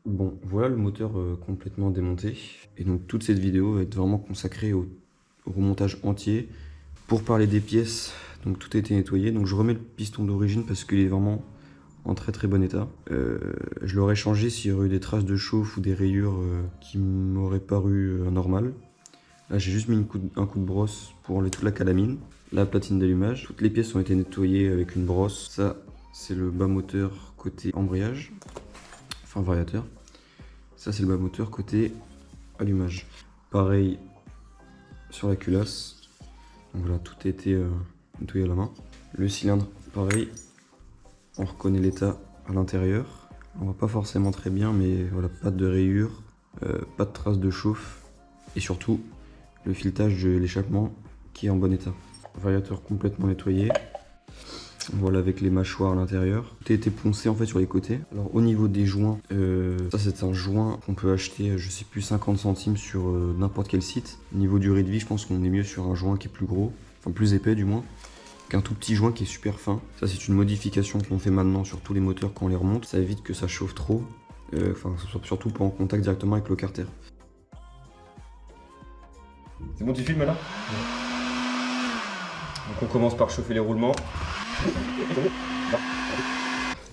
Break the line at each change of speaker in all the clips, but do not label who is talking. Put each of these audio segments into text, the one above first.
Bon, voilà le moteur complètement démonté. Et donc toute cette vidéo va être vraiment consacrée au remontage entier. Pour parler des pièces, donc tout a été nettoyé. Donc je remets le piston d'origine parce qu'il est vraiment en très très bon état. Je l'aurais changé s'il y aurait eu des traces de chauffe ou des rayures qui m'auraient paru anormales. Là j'ai juste mis un coup de brosse pour enlever toute la calamine, la platine d'allumage. Toutes les pièces ont été nettoyées avec une brosse. Ça c'est le bas moteur côté embrayage, enfin variateur. Ça c'est le bas moteur côté allumage. Pareil sur la culasse. Donc voilà, tout a été nettoyé à la main. Le cylindre, pareil, on reconnaît l'état à l'intérieur. On voit pas forcément très bien, mais voilà, pas de rayures, pas de traces de chauffe. Et surtout, le filetage de l'échappement qui est en bon état. Variateur complètement nettoyé. Voilà, avec les mâchoires à l'intérieur. Tout a été poncé en fait sur les côtés. Alors au niveau des joints, ça c'est un joint qu'on peut acheter, je sais plus, 50 centimes sur n'importe quel site. Au niveau durée de vie, je pense qu'on est mieux sur un joint qui est plus gros, enfin plus épais du moins, qu'un tout petit joint qui est super fin. Ça c'est une modification qu'on fait maintenant sur tous les moteurs quand on les remonte. Ça évite que ça chauffe trop, enfin surtout pas en contact directement avec le carter.
C'est bon, tu filmes là? Donc on commence par chauffer les roulements.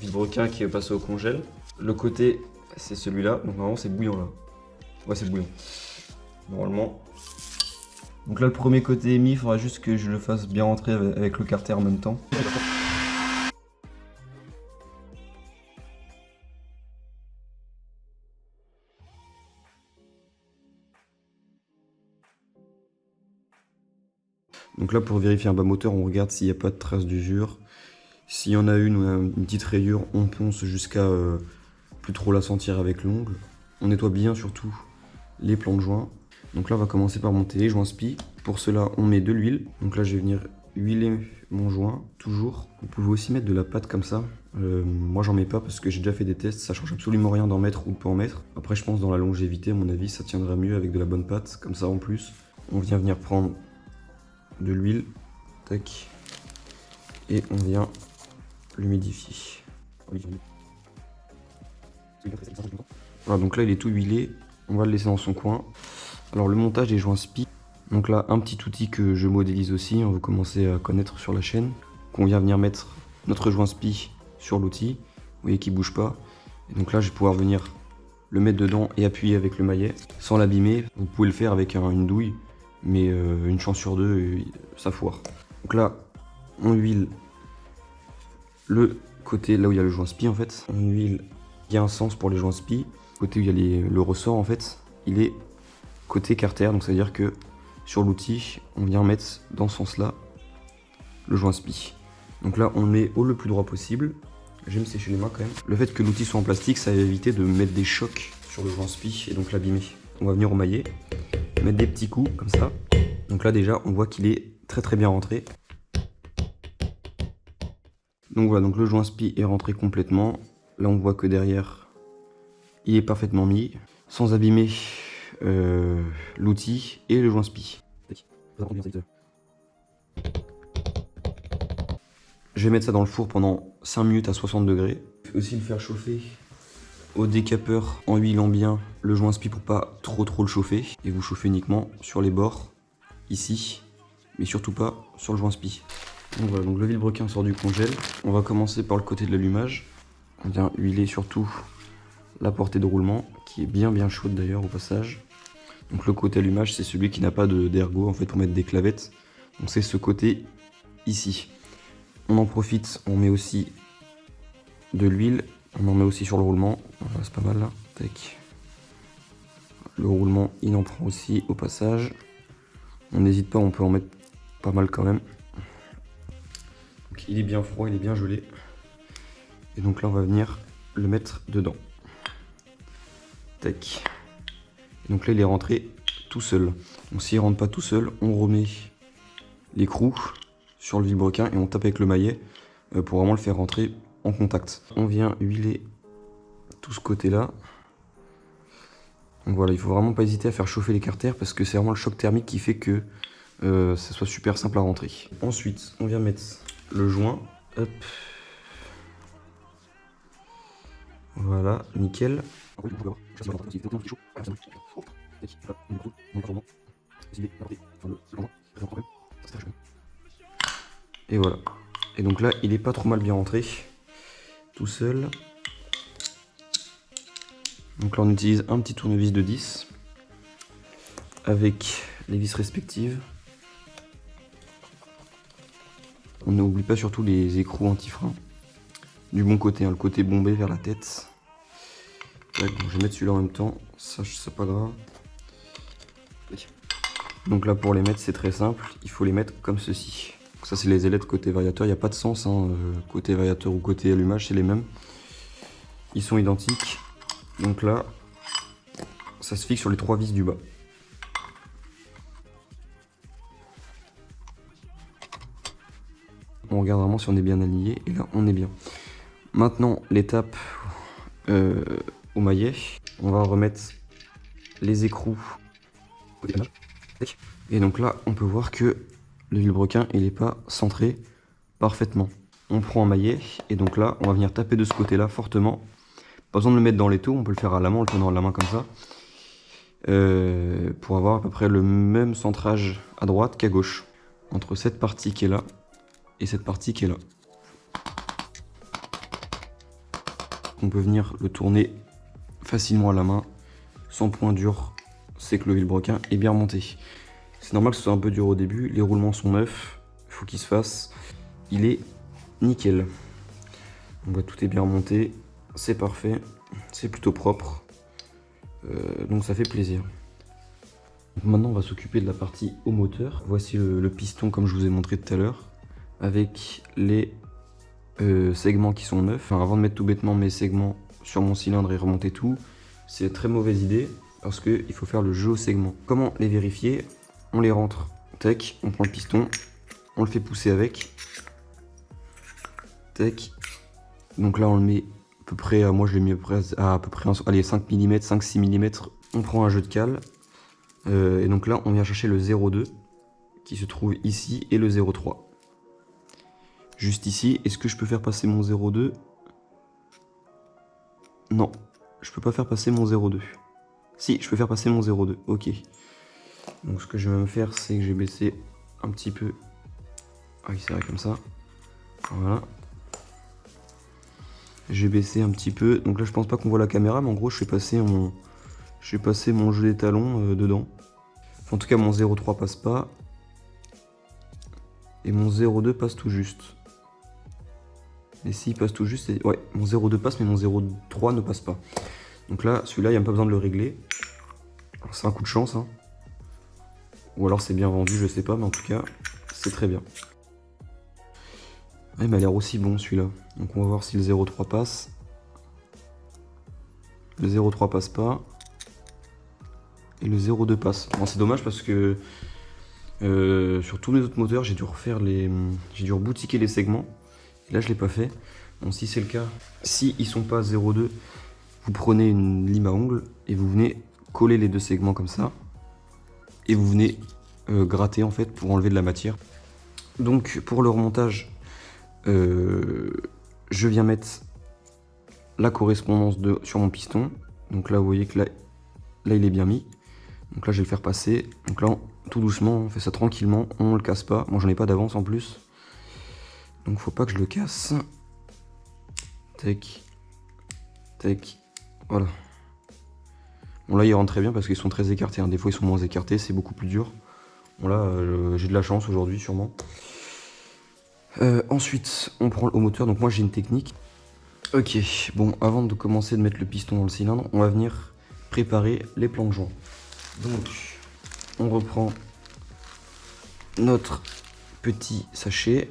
Vilebrequin qui est passé au congèle. Le côté, c'est celui-là. Donc normalement c'est bouillant là. Ouais, c'est bouillant. Normalement. Donc là le premier côté est mis, il faudra juste que je le fasse bien rentrer avec le carter en même temps.
Donc là pour vérifier un bas moteur, on regarde s'il n'y a pas de traces d'usure. S'il y en a une ou une petite rayure, on ponce jusqu'à plus trop la sentir avec l'ongle. On nettoie bien surtout les plans de joint. Donc là on va commencer par monter les joints spi. Pour cela on met de l'huile. Donc là je vais venir huiler mon joint toujours. Vous pouvez aussi mettre de la pâte comme ça. Moi j'en mets pas parce que j'ai déjà fait des tests, ça change absolument rien d'en mettre ou de pas en mettre. Après je pense dans la longévité à mon avis ça tiendra mieux avec de la bonne pâte. Comme ça en plus on vient venir prendre de l'huile. Tac. Et on vient l'humidifier. Voilà, donc là il est tout huilé, on va le laisser dans son coin. Alors le montage des joints spi, donc là un petit outil que je modélise aussi, on va commencer à connaître sur la chaîne. Qu'on vient venir mettre notre joint spi sur l'outil, vous voyez qu'il bouge pas. Et donc là je vais pouvoir venir le mettre dedans et appuyer avec le maillet sans l'abîmer. Vous pouvez le faire avec une douille, mais une chance sur deux, ça foire. Donc là on huile le côté là où il y a le joint spi en fait. On huile, il y a un sens pour les joints spi. Côté où il y a le ressort en fait, il est côté carter, donc c'est à dire que sur l'outil, on vient mettre dans ce sens là le joint spi. Donc là on le met au le plus droit possible. Je vais me sécher les mains quand même. Le fait que l'outil soit en plastique, ça va éviter de mettre des chocs sur le joint spi et donc l'abîmer. On va venir au maillet, mettre des petits coups comme ça. Donc là déjà on voit qu'il est très très bien rentré. Donc voilà, donc le joint spi est rentré complètement. Là on voit que derrière il est parfaitement mis, sans abîmer l'outil et le joint spi. Je vais mettre ça dans le four pendant 5 minutes à 60 degrés. Je vais aussi le faire chauffer au décapeur en huilant bien le joint spi pour pas trop le chauffer. Et vous chauffez uniquement sur les bords, ici, mais surtout pas sur le joint spi. Donc voilà, donc le vilebrequin sort du congèle. On va commencer par le côté de l'allumage. On vient huiler surtout la portée de roulement, qui est bien chaude d'ailleurs au passage. Donc le côté allumage, c'est celui qui n'a pas d'ergot en fait pour mettre des clavettes. Donc c'est ce côté ici. On en profite, on met aussi de l'huile. On en met aussi sur le roulement. Voilà, c'est pas mal là. Tac. Le roulement, il en prend aussi au passage. On n'hésite pas, on peut en mettre pas mal quand même. Donc il est bien froid, il est bien gelé. Et donc là, on va venir le mettre dedans. Tac. Et donc là, il est rentré tout seul. Donc s'il rentre pas tout seul, on remet l'écrou sur le vilebrequin et on tape avec le maillet pour vraiment le faire rentrer en contact. On vient huiler tout ce côté-là. Donc voilà, il faut vraiment pas hésiter à faire chauffer les carters parce que c'est vraiment le choc thermique qui fait que ça soit super simple à rentrer. Ensuite, on vient mettre le joint. Hop. Voilà, nickel. Et voilà. Et donc là, il est pas trop mal bien rentré, tout seul. Donc là, on utilise un petit tournevis de 10 avec les vis respectives. On n'oublie pas surtout les écrous anti-frein. Du bon côté, hein, le côté bombé vers la tête. Ouais, bon, je vais mettre celui-là en même temps, ça c'est pas grave. Donc là pour les mettre c'est très simple, il faut les mettre comme ceci. Donc ça c'est les ailettes côté variateur, il n'y a pas de sens, hein, côté variateur ou côté allumage c'est les mêmes. Ils sont identiques, donc là ça se fixe sur les 3 vis du bas. On regarde vraiment si on est bien aligné, et là on est bien. Maintenant l'étape au maillet, on va remettre les écrous. Et donc là, on peut voir que le vilebrequin, il n'est pas centré parfaitement. On prend un maillet, et donc là, on va venir taper de ce côté-là fortement. Pas besoin de le mettre dans l'étau, on peut le faire à la main, en le tenant à la main comme ça. Pour avoir à peu près le même centrage à droite qu'à gauche. Entre cette partie qui est là, et cette partie qui est là. On peut venir le tourner facilement à la main, sans point dur, c'est que le vilebrequin est bien remonté. C'est normal que ce soit un peu dur au début, les roulements sont neufs, il faut qu'ils se fassent. Il est nickel. On voit tout est bien remonté, c'est parfait, c'est plutôt propre, donc ça fait plaisir. Maintenant on va s'occuper de la partie au moteur. Voici le piston comme je vous ai montré tout à l'heure, avec les segments qui sont neufs. Enfin, avant de mettre tout bêtement mes segments sur mon cylindre et remonter tout, c'est une très mauvaise idée parce qu'il faut faire le jeu aux segments. Comment les vérifier? On les rentre, tac, on prend le piston, on le fait pousser avec, tac. Donc là on le met à peu près, moi je l'ai mis à peu près allez, 5 mm, 5-6 mm. On prend un jeu de cale, et donc là on vient chercher le 0,2 qui se trouve ici et le 0,3. Juste ici, est-ce que je peux faire passer mon 0,2? Non, je peux pas faire passer mon 0,2. Si, je peux faire passer mon 0,2, ok. Donc ce que je vais me faire, c'est que je vais baisser un petit peu. Ah oui, c'est vrai, comme ça. Voilà. Je vais baisser un petit peu. Donc là, je pense pas qu'on voit la caméra, mais en gros, je fais passer mon jeu d'étalon dedans. En tout cas, mon 0,3 passe pas. Et mon 0,2 passe tout juste. Et s'il passe tout juste, ouais, mon 0,2 passe, mais mon 0,3 ne passe pas. Donc là, celui-là, il n'y a pas besoin de le régler. C'est un coup de chance, hein. Ou alors c'est bien vendu, je sais pas, mais en tout cas, c'est très bien. Ah, il m'a l'air aussi bon celui-là. Donc on va voir si le 0,3 passe. Le 0,3 passe pas. Et le 0,2 passe. Bon, c'est dommage parce que sur tous mes autres moteurs, j'ai dû reboutiquer les segments. Et là, je l'ai pas fait. Donc si c'est le cas, si ils sont pas 0,2, vous prenez une lime à ongles et vous venez coller les deux segments comme ça. Et vous venez gratter en fait pour enlever de la matière. Donc pour le remontage, je viens mettre la correspondance sur mon piston. Donc là vous voyez que là il est bien mis. Donc là je vais le faire passer. Donc là tout doucement on fait ça tranquillement, on le casse pas. Moi j'en ai pas d'avance en plus. Donc faut pas que je le casse. Tac. Tac. Voilà. Bon là ils rentrent très bien parce qu'ils sont très écartés, hein. Des fois ils sont moins écartés, c'est beaucoup plus dur. Bon là j'ai de la chance aujourd'hui sûrement. Ensuite on prend le haut moteur, donc moi j'ai une technique. Ok, bon avant de commencer de mettre le piston dans le cylindre, on va venir préparer les plans de joint. Donc on reprend notre petit sachet.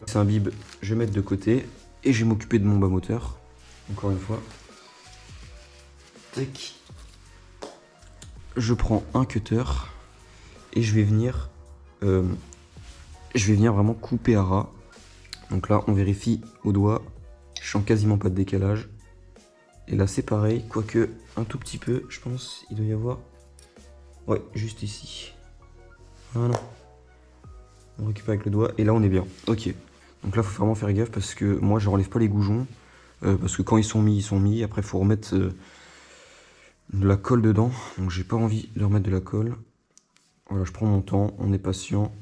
C'est un bib, je vais mettre de côté et je vais m'occuper de mon bas moteur. Encore une fois. Tac. Je prends un cutter et je vais venir vraiment couper à ras. Donc là on vérifie au doigt, je sens quasiment pas de décalage. Et là c'est pareil, quoique un tout petit peu, je pense, il doit y avoir. Ouais, juste ici. Voilà. On récupère avec le doigt et là on est bien. Ok. Donc là faut vraiment faire gaffe parce que moi je relève pas les goujons. Parce que quand ils sont mis, ils sont mis. Après faut remettre de la colle dedans. Donc j'ai pas envie de remettre de la colle. Voilà, je prends mon temps, on est patient.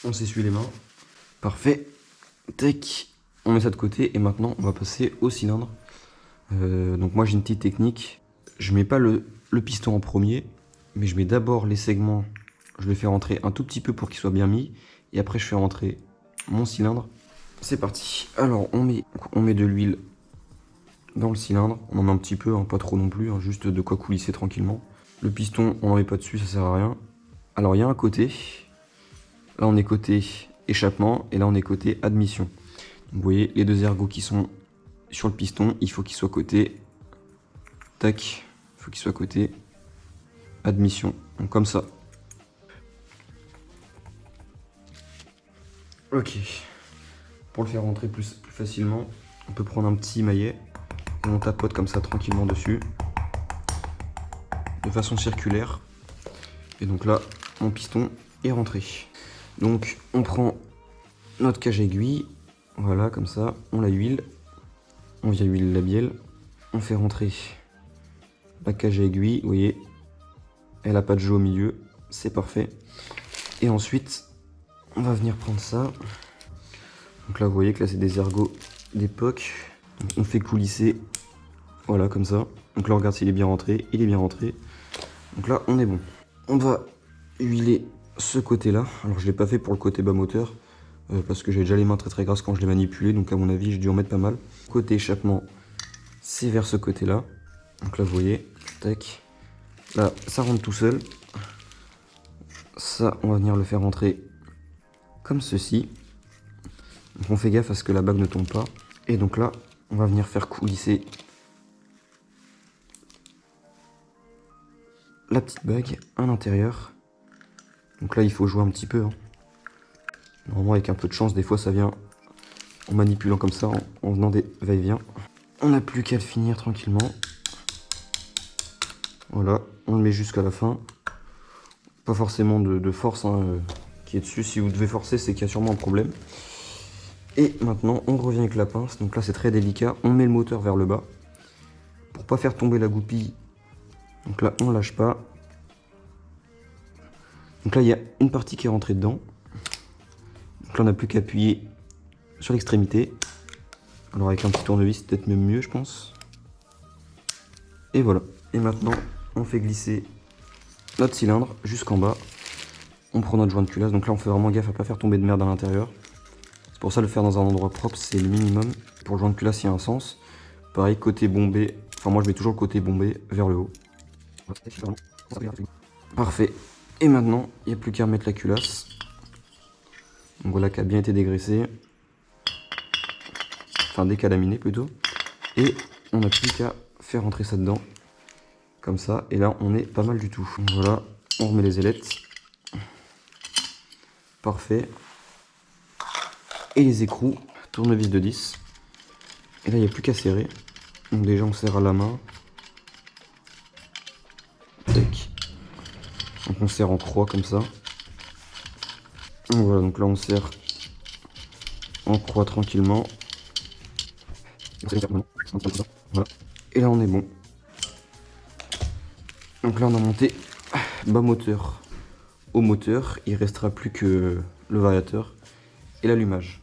On s'essuie les mains. Parfait. Tac. On met ça de côté et maintenant on va passer au cylindre. Donc moi j'ai une petite technique. Je mets pas le piston en premier, mais je mets d'abord les segments. Je le fais rentrer un tout petit peu pour qu'il soit bien mis. Et après je fais rentrer mon cylindre. C'est parti. Alors on met de l'huile dans le cylindre. On en met un petit peu, hein, pas trop non plus, hein, juste de quoi coulisser tranquillement. Le piston, on n'en met pas dessus, ça sert à rien. Alors il y a un côté. Là on est côté échappement et là on est côté admission. Donc, vous voyez les deux ergots qui sont sur le piston, il faut qu'ils soient côté. Tac. Il faut qu'ils soient côté admission. Donc comme ça. Ok. Pour le faire rentrer plus facilement, on peut prendre un petit maillet et on tapote comme ça tranquillement dessus. De façon circulaire. Et donc là, mon piston est rentré. Donc on prend notre cage aiguille. Voilà, comme ça. On la huile. On vient huiler la bielle. On fait rentrer la cage à aiguille. Vous voyez, elle n'a pas de jeu au milieu. C'est parfait. Et ensuite, on va venir prendre ça. Donc là, vous voyez que là, c'est des ergots d'époque. On fait coulisser. Voilà, comme ça. Donc là, on regarde s'il est bien rentré. Il est bien rentré. Donc là, on est bon. On va huiler ce côté-là. Alors, je ne l'ai pas fait pour le côté bas moteur. Parce que j'ai déjà les mains très grasses quand je les manipulais. Donc, à mon avis, j'ai dû en mettre pas mal. Côté échappement, c'est vers ce côté-là. Donc là, vous voyez. Tac. Là, ça rentre tout seul. Ça, on va venir le faire rentrer comme ceci. Donc on fait gaffe à ce que la bague ne tombe pas. Et donc là, on va venir faire coulisser la petite bague à l'intérieur. Donc là, il faut jouer un petit peu. Hein. Normalement, avec un peu de chance, des fois, ça vient en manipulant comme ça, en venant des va-et-vient. On n'a plus qu'à le finir tranquillement. Voilà, on le met jusqu'à la fin. Pas forcément de force hein, qui est dessus. Si vous devez forcer, c'est qu'il y a sûrement un problème. Et maintenant, on revient avec la pince. Donc là, c'est très délicat. On met le moteur vers le bas pour pas faire tomber la goupille. Donc là, on lâche pas. Donc là, il y a une partie qui est rentrée dedans. Donc là, on n'a plus qu'à appuyer sur l'extrémité. Alors avec un petit tournevis, c'est peut-être même mieux, je pense. Et voilà. Et maintenant, on fait glisser notre cylindre jusqu'en bas. On prend notre joint de culasse. Donc là, on fait vraiment gaffe à pas faire tomber de merde à l'intérieur. C'est pour ça, le faire dans un endroit propre, c'est le minimum. Pour le joint de culasse, il y a un sens. Pareil, côté bombé. Enfin, moi, je mets toujours le côté bombé vers le haut. Parfait. Et maintenant, il n'y a plus qu'à remettre la culasse. Donc voilà, qui a bien été dégraissée. Enfin, décalaminée plutôt. Et on n'a plus qu'à faire rentrer ça dedans. Comme ça. Et là, on est pas mal du tout. Donc voilà, on remet les ailettes. Parfait. Et les écrous, tournevis de 10. Et là, il n'y a plus qu'à serrer. Donc déjà, on serre à la main. Tac. Donc on serre en croix comme ça. Donc voilà, donc là, on serre en croix tranquillement. Voilà. Et là, on est bon. Donc là, on a monté bas moteur au moteur. Il restera plus que le variateur et l'allumage.